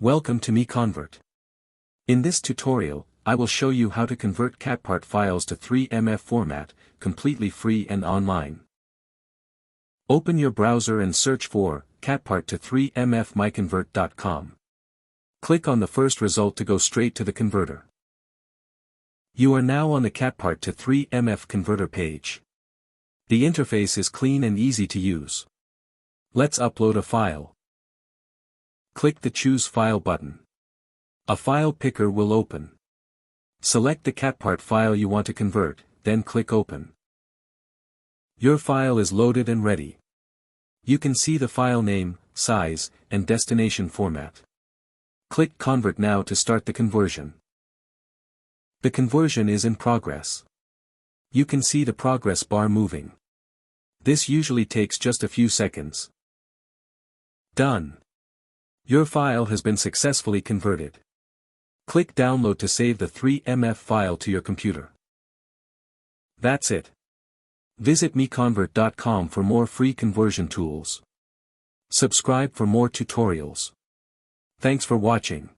Welcome to MiConvert. In this tutorial, I will show you how to convert CATPART files to 3MF format, completely free and online. Open your browser and search for CATPART to 3MF MiConvert.com. Click on the first result to go straight to the converter. You are now on the CATPART to 3MF converter page. The interface is clean and easy to use. Let's upload a file. Click the Choose File button. A file picker will open. Select the CATPART file you want to convert, then click Open. Your file is loaded and ready. You can see the file name, size, and destination format. Click Convert now to start the conversion. The conversion is in progress. You can see the progress bar moving. This usually takes just a few seconds. Done. Your file has been successfully converted. Click Download to save the 3MF file to your computer. That's it. Visit MiConvert.com for more free conversion tools. Subscribe for more tutorials. Thanks for watching.